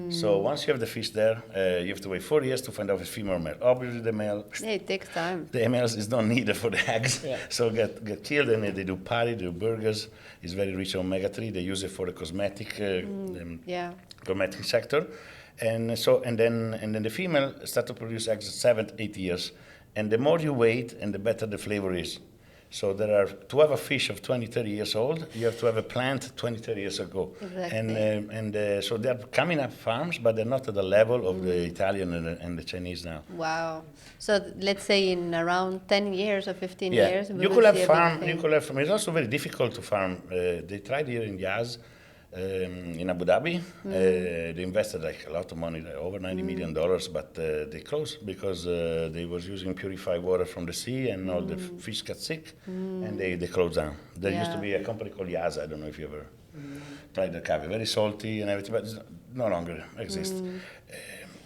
So once you have the fish there, you have to wait 4 years to find out if it's female or male. Obviously, the male. Yeah, it takes time. The males is not needed for the eggs, so get killed, and they do patty, they do burgers. It's very rich in omega-3. They use it for the cosmetic cosmetic sector, and then the female start to produce eggs at 7-8 years, and the more you wait, and the better the flavor is. So to have a fish of 20-30 years old, you have to have a plant 20-30 years ago. Exactly. So they're coming up farms, but they're not at the level of the Italian and the Chinese now. Wow. So let's say in around 10 years or 15 years, we you will could have see a farm. big You thing. could have farm. It's also very difficult to farm. They tried here in Yaz, in Abu Dhabi. They invested like a lot of money, like over $90 million, but they closed because they was using purified water from the sea, and all the fish got sick, and they closed down. There used to be a company called Yaz. I don't know if you ever tried the caviar. Very salty and everything, but it no longer exists.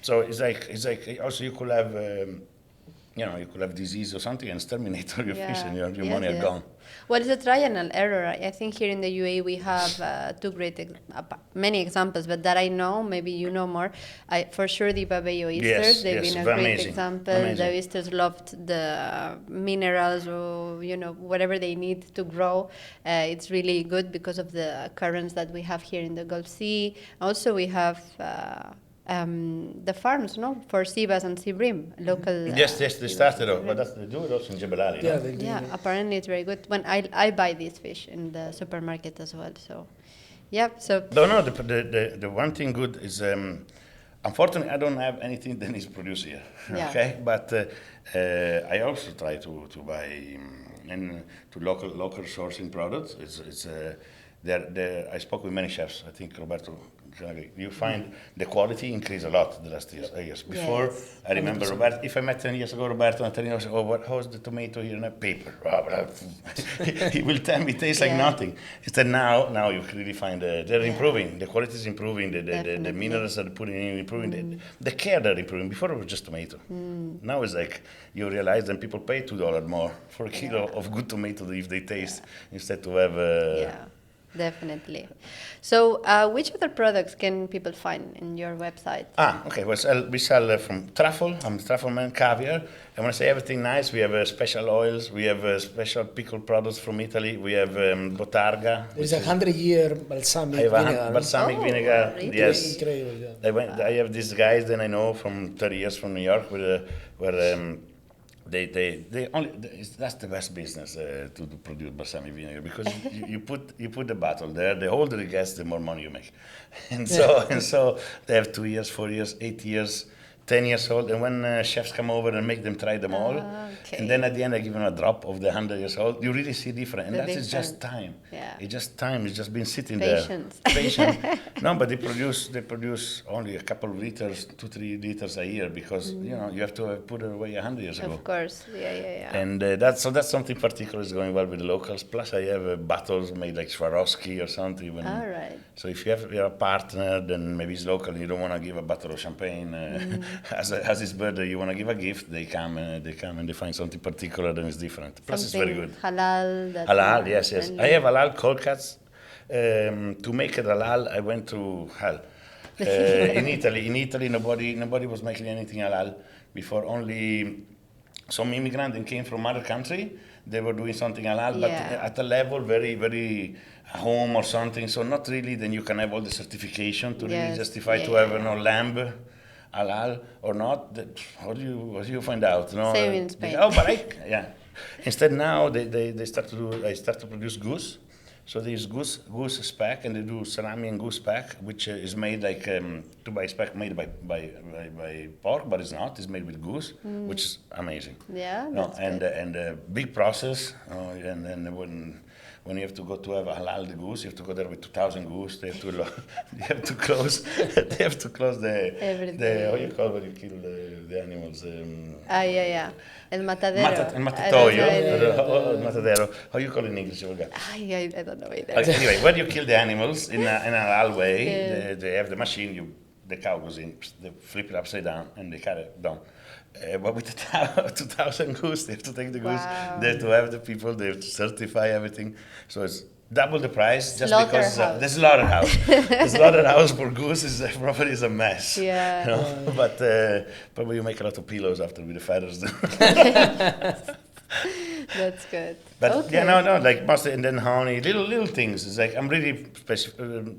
So it's like also you could have. You could have disease or something and exterminate all your fish, and your money are gone. Well, it's a trial and error. I think here in the UAE we have many examples, but that I know, maybe you know more. For sure, the Babayo oysters, they've been a great amazing. example. Amazing. The oysters loved the minerals or, whatever they need to grow. It's really good because of the currents that we have here in the Gulf Sea. Also, we have... the farms, for sea bass and sea bream, local. Yes, they started off, but they do it also in Jebel Ali. Yeah, no? they do. Yeah, apparently it's very good. When I buy this fish in the supermarket as well, so Yep. So No, the one thing good is, unfortunately, I don't have anything that is produced here. Yeah. Okay, but I also try to buy and to local sourcing products. I spoke with many chefs. I think Roberto, you find the quality increased a lot the last years. Before, Yes. I remember Roberto. If I met 10 years ago, Roberto, and 10 years ago, how's the tomato here in a paper? He will tell me it tastes like nothing. Instead, now you clearly find they're improving. The quality is improving. The minerals are putting in, improving. The care they're improving. Before it was just tomato. Now it's like you realize that people pay $2 more for a kilo of good tomato if they taste instead to have. Yeah, definitely. So, which other products can people find in your website? Okay. We sell from truffle. I'm Truffleman caviar. I want to say everything nice. We have special oils. We have special pickled products from Italy. We have botarga. There's a 100-year balsamic I have vinegar. balsamic vinegar. really? Yes. Incredible, yeah. I have these guys that I know from 30 years from New York, where they only that's the best business to produce balsamic vinegar, because you put the bottle there. The older it gets, the more money you make, and so they have 2 years, 4 years, 8 years. 10 years old, and when chefs come over and make them try them all, okay. and then at the end I give them a drop of the 100 years old, you really see different, and The that is just difference. time. Yeah. It's just time. It's just been sitting Patience. there. Patience. No, but they produce only a couple of liters, 2-3 liters a year, because you have to put it away 100 years ago. Of course, yeah. And that's something particular is going well with the locals. Plus, I have bottles made like Swarovski or something. All right. So if you're a partner, then maybe it's local and you don't want to give a bottle of champagne as his birthday, you want to give a gift, they come and they find something particular that is different. Plus, Something it's very good. Halal. Halal, yes. I have halal cold cuts. To make it halal, I went through hell. In Italy, nobody was making anything halal before. Only some immigrants that came from other country, they were doing something halal, but at a level very, very home or something. So not really. Then you can have all the certification to really justify to have lamb halal or not. How do you find out? Same in Spain. Yeah. Instead now they start to do. I start to produce goose. So there's goose speck, and they do salami and goose speck, which is made like to-by speck made by pork, but it's not. It's made with goose, which is amazing. Yeah, that's good. And a big process. And then when you have to go to have a halal the goose, you have to go there with 2,000 goose. They have to close. They have to close the how you call when you kill the animals. Yeah. El matadero. El matatoio. Right. Matadero. How you call it in English? I don't know either. Okay, anyway, when you kill the animals in a halal way, they have the machine. The cow goes in, they flip it upside down, and they cut it down. But with the 2,000 goose, they have to take the goose. They have to have the people. They have to certify everything. So it's double the price just because the slaughterhouse. The slaughterhouse for goose is probably is a mess. Yeah. But probably you make a lot of pillows after with the feathers. That's good. But okay. like mustard and then honey, little things. It's like I'm really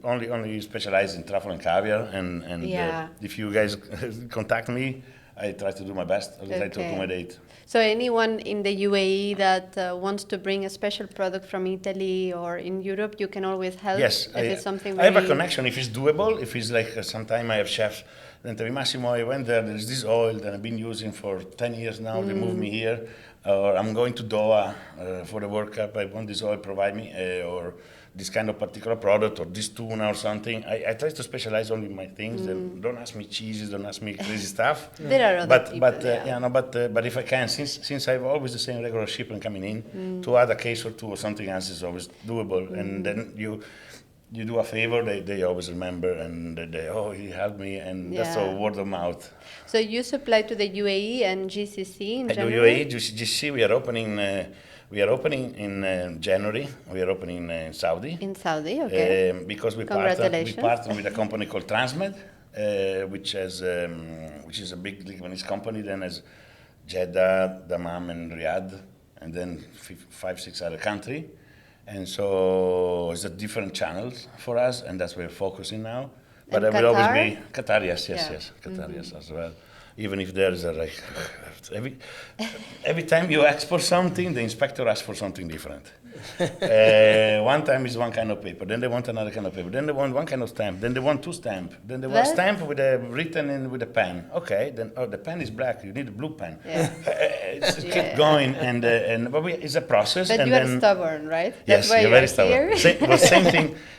only specialized in truffle and caviar, and if you guys contact me, I try to do my best. I try to accommodate. So anyone in the UAE that wants to bring a special product from Italy or in Europe, you can always help. Yes, it's something I have a connection. If it's doable, if it's like sometime I have chefs. Then tell me, Massimo, I went there. There's this oil that I've been using for 10 years now. They moved me here. Or I'm going to Doha for the World Cup. I want this oil, provide me, or this kind of particular product, or this tuna or something. I try to specialize only in my things. And don't ask me cheeses, don't ask me crazy stuff. There are other people, but if I can, since I have always the same regular shipment coming in, to add a case or two or something else is always doable. And then you do a favor, they always remember, and he helped me, and that's a word of mouth. So you supply to the UAE and GCC in general? UAE, GCC, we are opening in January. We are opening in Saudi. In Saudi, okay. Because we partner with a company called Transmed, which is a big Lebanese company. Then has Jeddah, Dammam, and Riyadh, and then 5-6 other countries. And so it's a different channels for us, and that's where we're focusing now. But and I will Qatar? always be Qatar, yes, Qatar, yes, as well. even if there is a like every time you ask for something, the inspector asks for something different. One time is one kind of paper, then they want another kind of paper, then they want one kind of stamp, then they want two stamp, then they want stamp with a written in with a pen. Okay, then the pen is black. You need a blue pen. Yeah. Keep going, and it's a process. But and you are then, stubborn, right? Yes, That's why you're very stubborn. here.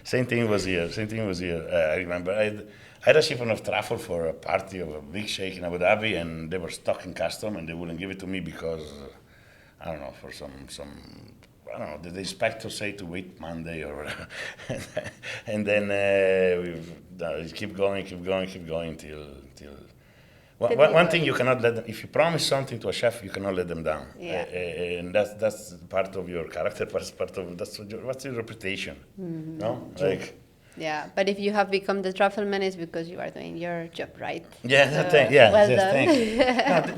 Same thing was here. I remember I had a shipment of truffle for a party of a big shake in Abu Dhabi, and they were stuck in custom, and they wouldn't give it to me because I don't know, for some I don't know, the inspector say to wait Monday or whatever. And then we keep going till. One thing you cannot let them, if you promise something to a chef, you cannot let them down. Yeah. And that's part of your character, what's your reputation, no? Like. Yeah, but if you have become the Truffleman, it's because you are doing your job right. Yeah, So, well done.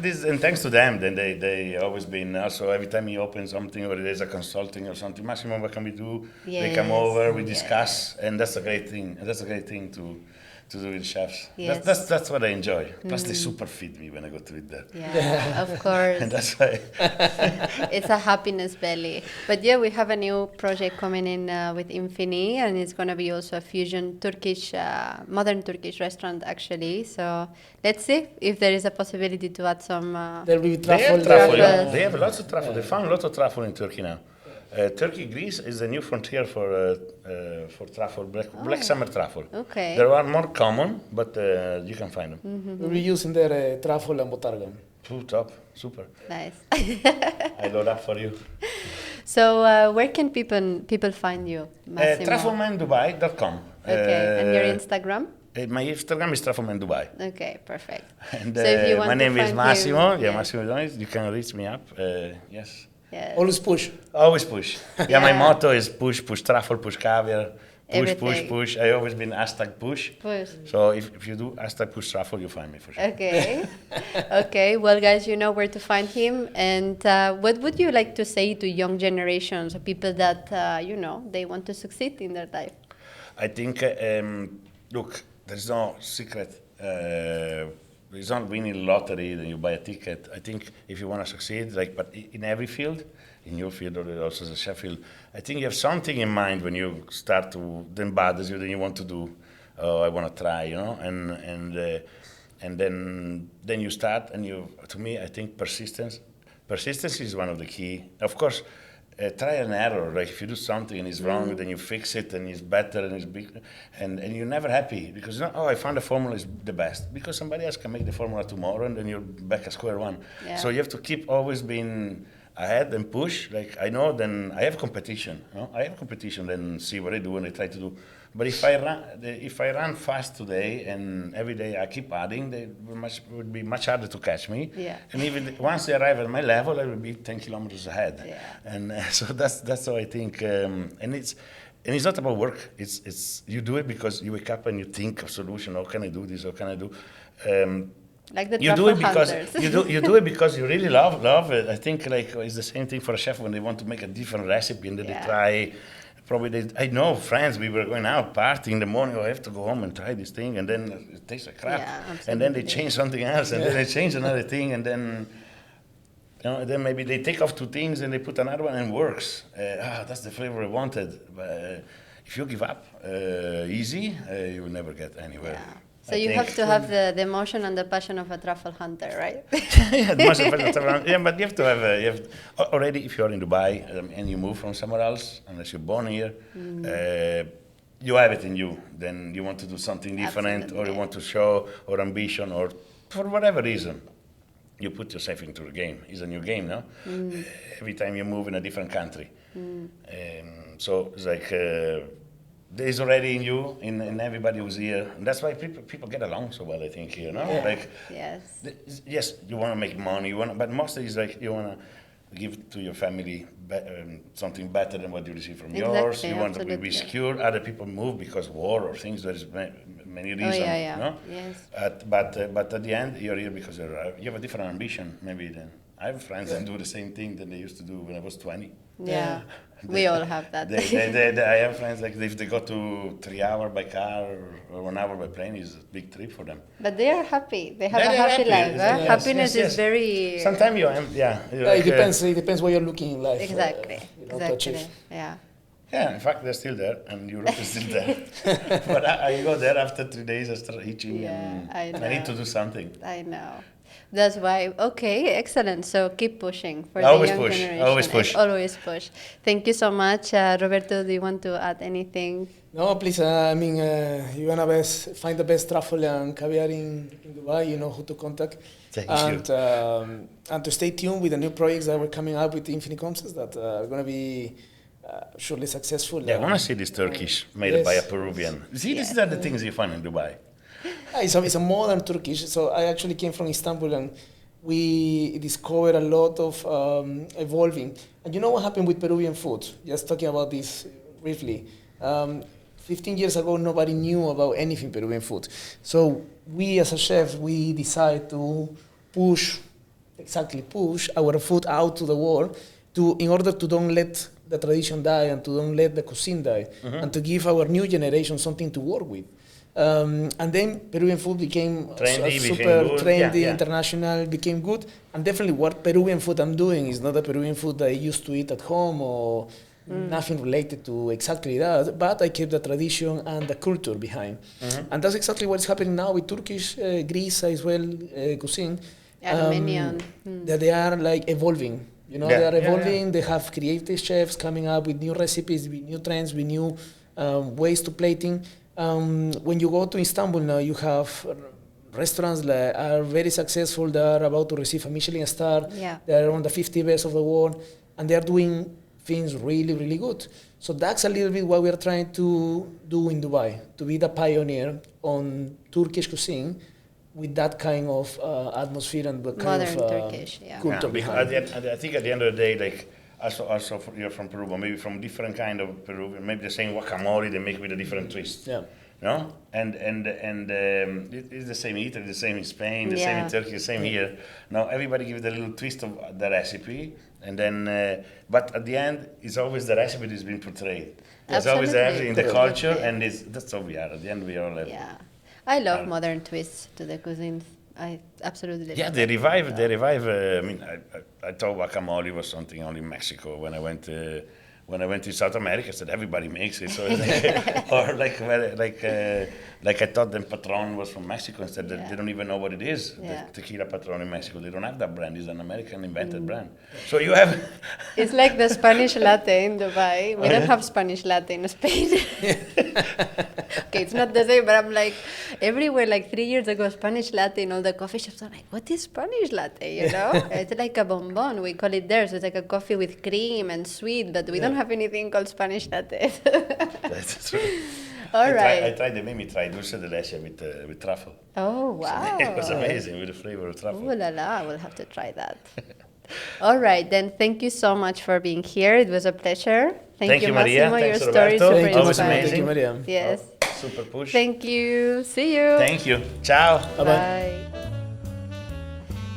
Thanks. And thanks to them, then they always been also every time you open something or there's a consulting or something, Massimo, what can we do? They come over, we discuss, and that's a great thing. That's a great thing to do with chefs. Yes. That's what I enjoy. Plus they super feed me when I go to eat there. Yeah, of course. And that's why. It's a happiness belly. But yeah, we have a new project coming in with Infini, and it's going to be also a fusion Turkish, modern Turkish restaurant actually. So let's see if there is a possibility to add some. There'll be They truffle. have truffle. Truffles. They have lots of truffle. They found lots of truffle in Turkey now. Turkey, Greece is the new frontier for truffle, black summer truffle. Okay. There are more common, but you can find them. We'll be using their truffle and botarga. Top, super. Nice. I love that for you. So where can people find you, Massimo? Trufflemandubai.com. Okay, and your Instagram? My Instagram is Truffleman Dubai. Okay, perfect. And So if you want my to name is find Massimo. him, Yeah, Massimo Vidoni. You can reach me up. Yes. Yeah. Always push. Always push. Yeah, my Yeah. motto is push truffle, push caviar, Everything. push. I always been #push. Push. So if you do #push truffle, you find me for sure. Okay. Okay. Well, guys, you know where to find him. And what would you like to say to young generations, or people that they want to succeed in their life? I think, look, there's no secret. It's not winning lottery, then you buy a ticket. I think if you want to succeed, but in every field, in your field or also as a chef field, I think you have something in mind when you start to, then bothers you, then you want to do, oh, I want to try, and then you start, and to me, I think persistence is one of the key. Of course, try and error. Like if you do something and it's wrong, then you fix it and it's better and it's big, and you're never happy because I found a formula is the best, because somebody else can make the formula tomorrow and then you're back at square one. Yeah. So you have to keep always being ahead and push. Like I know, then I have competition. I have competition. Then see what I do and I try to do. But if I run fast today and every day I keep adding, it would be much harder to catch me. Yeah. And even once they arrive at my level, I will be 10 kilometers ahead. Yeah. And so that's how I think. And it's not about work. It's you do it because you wake up and you think of solution. How can I do this? How can I do? Like the You do it truffle because hunters. you do it because you really love it. I think it's the same thing for a chef when they want to make a different recipe and then Yeah. they try. Probably I know friends, we were going out partying in the morning, I have to go home and try this thing, and then it tastes like crap. Yeah, and then they absolutely. change something else, and then they change another thing, and then then maybe they take off two things and they put another one and works. That's the flavor I wanted. But if you give up easy, you will never get anywhere. Yeah. So you have to have the emotion and the passion of a truffle hunter, right? Yeah, but you have to have already, if you're in Dubai and you move from somewhere else, unless you're born here, you have it in you. Then you want to do something different, or Absolutely. you want to show, or ambition, or for whatever reason, you put yourself into the game. It's a new game, no? Every time you move in a different country. So it's like there's already in you, in everybody who's here. And that's why people get along so well, I think, here, no? Yeah. Like, Yes. yes, you want to make money, but mostly it's like you want to give to your family something better than what you receive from yours. Exactly, You want to be absolutely. secure. Other people move because war or things. There is many reasons. Oh, yeah. No? Yes. But at the end, you're here because you have a different ambition, maybe, than I have friends that do the same thing that they used to do when I was 20. Yeah. We all have that. I have friends like if they go to 3 hours by car or 1 hour by plane, is a big trip for them. But they are happy. They have Yeah, a they're happy happy. life. Yes, Happiness yes, is very... Sometimes you're It depends. It depends what you're looking in life. Exactly. To Exactly. achieve. Yeah. Yeah, in fact, they're still there, and Europe is still there. But I go there after 3 days, I start itching, and I need to do something. I know. That's why. Okay, excellent. So keep pushing for Always the young push, generation. always push. And always push. Thank you so much, Roberto. Do you want to add anything? No, please. I mean, you wanna find the best truffle and caviar in Dubai. You know who to contact. Thank and, you. And to stay tuned with the new projects that we're coming up with Infini Concepts that are gonna be surely successful. Yeah, I want to see this Turkish made by a Peruvian. See, these are the things you find in Dubai. It's a modern Turkish. So I actually came from Istanbul and we discovered a lot of evolving. And you know what happened with Peruvian food? Just talking about this briefly. 15 years ago, nobody knew about anything Peruvian food. So we as a chef, we decided to push our food out to the world in order to don't let the tradition die and to don't let the cuisine die, and to give our new generation something to work with. And then Peruvian food became super trendy, international, became good. And definitely what Peruvian food I'm doing is not the Peruvian food that I used to eat at home or nothing related to exactly that, but I kept the tradition and the culture behind. And that's exactly what's happening now with Turkish, Greece as well, cuisine. Armenian. That they are like evolving. You know, they are evolving. They have creative chefs coming up with new recipes, with new trends, with new ways to plating. When you go to Istanbul now, you have restaurants that are very successful. They are about to receive a Michelin star. Yeah. They are on the 50 best of the world, and they are doing things really, really good. So that's a little bit what we are trying to do in Dubai, to be the pioneer on Turkish cuisine with that kind of atmosphere and the kind Modern of Turkish, culture behind. I think at the end of the day, like, also you're from Peru, or maybe from different kind of Peru, maybe the same guacamole they make with a different twist. Yeah. No, and it's the same in Italy, the same in Spain, the same in Turkey, the same here. Now everybody gives a little twist of the recipe, and then but at the end, it's always the recipe that's been portrayed. It's always there in the culture, and that's how we are. At the end, we are all. Yeah, I love modern twists to the cuisine. I absolutely. Yeah, they revive. I mean, I thought guacamole was something only in Mexico. When I went to South America, I said everybody makes it. So or like I thought the Patron was from Mexico. Instead, they don't even know what it is. The tequila Patron in Mexico, they don't have that brand. It's an American invented brand. So you have. It's like the Spanish latte in Dubai. We don't have Spanish latte in Spain. Okay, it's not the same, but I'm like, everywhere, like 3 years ago, Spanish latte in all the coffee shops. I'm like, what is Spanish latte, you know? It's like a bonbon, we call it there. So it's like a coffee with cream and sweet, but we don't have anything called Spanish latte. That's true. All right. They made me try dulce de leche with truffle. Oh, wow. It was amazing with the flavor of truffle. Ooh la la, we'll have to try that. All right, then thank you so much for being here. It was a pleasure. Thank you, Maria. Massimo. Thanks, Your story is Roberto. super Always inspiring. amazing. Thank you, Maria. Yes. Super push. Thank you. See you. Thank you. Ciao. Bye.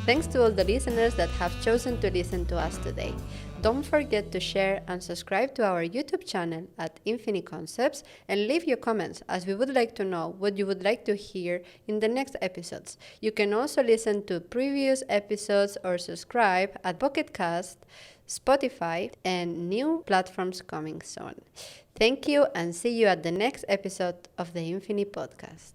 Thanks to all the listeners that have chosen to listen to us today. Don't forget to share and subscribe to our YouTube channel at Infini Concepts and leave your comments, as we would like to know what you would like to hear in the next episodes. You can also listen to previous episodes or subscribe at Pocket Cast, Spotify, and new platforms coming soon. Thank you, and see you at the next episode of the INFINI Podcast.